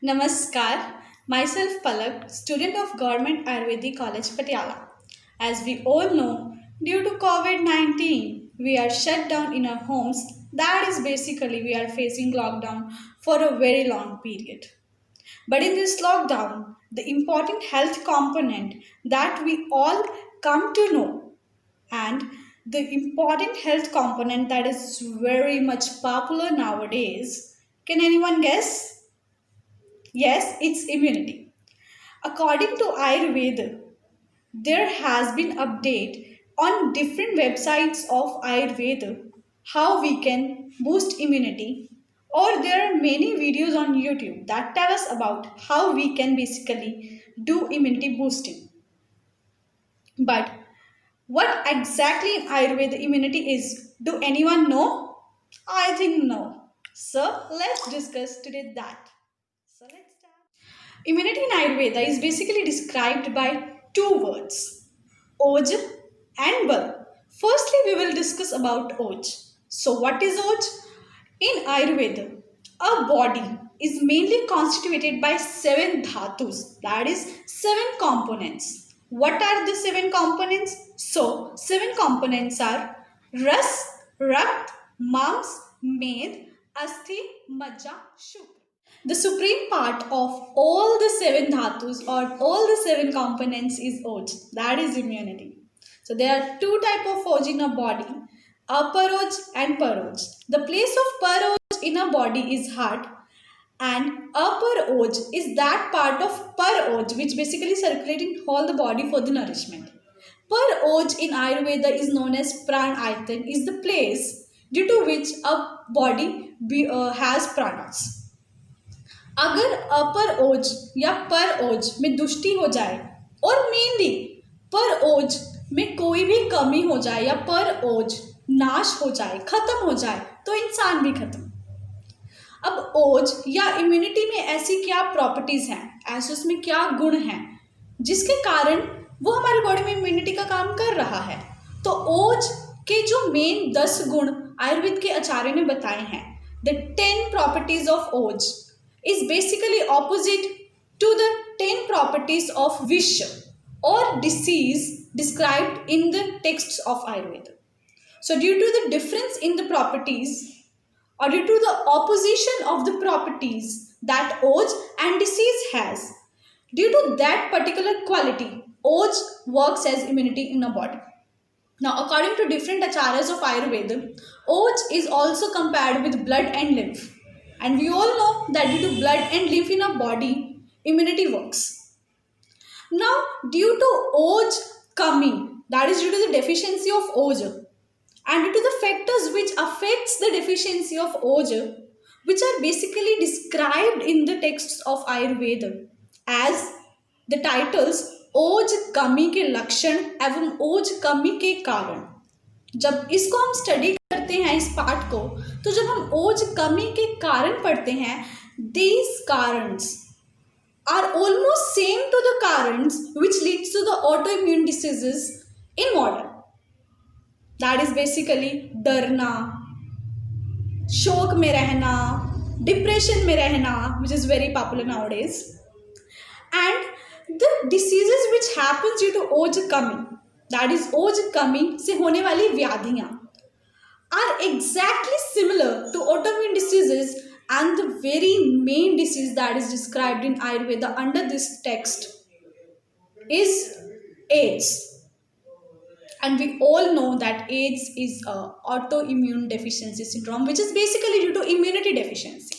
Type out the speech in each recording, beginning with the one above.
Namaskar, myself Palak, student of Government Ayurvedic College Patiala. As we all know, due to COVID 19, we are shut down in our homes. That is basically we are facing lockdown for a very long period. But in this lockdown, the important health component that we all come to know and the important health component that is very much popular nowadays. Can anyone guess? Yes, it's immunity. According to Ayurveda, there has been update on different websites of Ayurveda how we can boost immunity, or there are many videos on YouTube that tell us about how we can basically do immunity boosting. But what exactly in Ayurveda immunity is? Do anyone know? I think no. So let's discuss today that. So let's start. Immunity in Ayurveda is basically described by two words, Oj and Bal. Firstly, we will discuss about Oj. So, what is Oj? In Ayurveda, a body is mainly constituted by seven dhatus, that is, seven components. What are the seven components? So, seven components are Ras, Rakt, Mams, Med, Asthi, Majja, Shukra. The supreme part of all the seven dhatus or all the seven components is Oj. That is immunity. So there are two type of Oj in a body, Aparoj and Paroj. The place of Paroj in a body is heart and upper Oj is that part of Paroj which basically circulating all the body for the nourishment. Per Oj in Ayurveda is known as Pran Ayatan is the place due to which a body has pranas. अगर अपर ओज या पर ओज में दुष्टि हो जाए और mainly पर ओज में कोई भी कमी हो जाए या पर ओज नाश हो जाए खत्म हो जाए तो इंसान भी खत्म। अब ओज या इम्यूनिटी में ऐसी क्या प्रॉपर्टीज हैं, ऐसे उसमें क्या गुण हैं जिसके कारण वो हमारी बॉडी में इम्यूनिटी का काम कर रहा है। तो ओज के जो मेन 10 गुण आयुर्वेद के आचार्य ने बताए हैं, द 10 प्रॉपर्टीज ऑफ ओज is basically opposite to the 10 properties of wish or disease described in the texts of Ayurveda. So due to the difference in the properties or due to the opposition of the properties that Oj and disease has, due to that particular quality, Oj works as immunity in a body. Now according to different acharyas of Ayurveda, Oj is also compared with blood and lymph. And we all know that due to blood and lymph in our body, immunity works. Now, due to Oj coming, that is due to the deficiency of Oj, and due to the factors which affects the deficiency of Oj, which are basically described in the texts of Ayurveda as the titles ओज कमी के लक्षण एवं ओज कमी के कारण। जब इसको हम स्टडी करते हैं इस पार्ट को, तो जब हम ओज कमी के कारण पढ़ते हैं, these कारणs are almost same to the कारणs which leads to the autoimmune diseases in modern. That is basically डरना, शोक में रहना, डिप्रेशन में रहना, which is very popular nowadays, and the diseases which happens due to ओज कमी, that is ओज कमी से होने वाली व्याधियां are exactly similar to autoimmune diseases, and the very main disease that is described in Ayurveda under this text is AIDS. And we all know that AIDS is a autoimmune deficiency syndrome, which is basically due to immunity deficiency.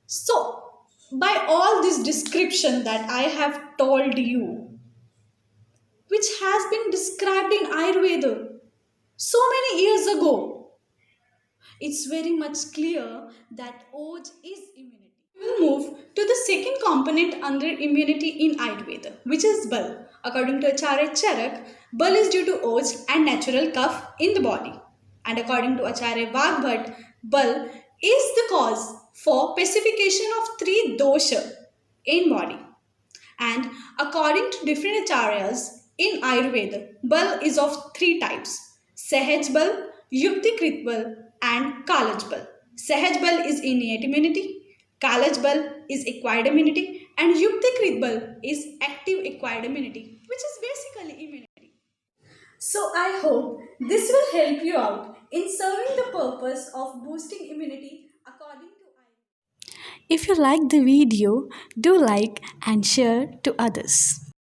So by all this description that I have told you, which has been described in Ayurveda so many years ago, it's very much clear that Oj is immunity. We will move to the second component under immunity in Ayurveda, which is Bal. According to Acharya Charak, Bal is due to Oj and natural cough in the body. And according to Acharya Vagbhat, Bal is the cause for pacification of 3 dosha in body. And according to different acharyas in Ayurveda, Bal is of 3 types: Sahaj Bal, Yuktikrit Bal, and Kalaj Bal. Sahaj Bal is innate immunity, Kalaj Bal is acquired immunity and Yuktikrit Bal is active acquired immunity, which is basically immunity. So I hope this will help you out in serving the purpose of boosting immunity according to I. If you like the video, do like and share to others.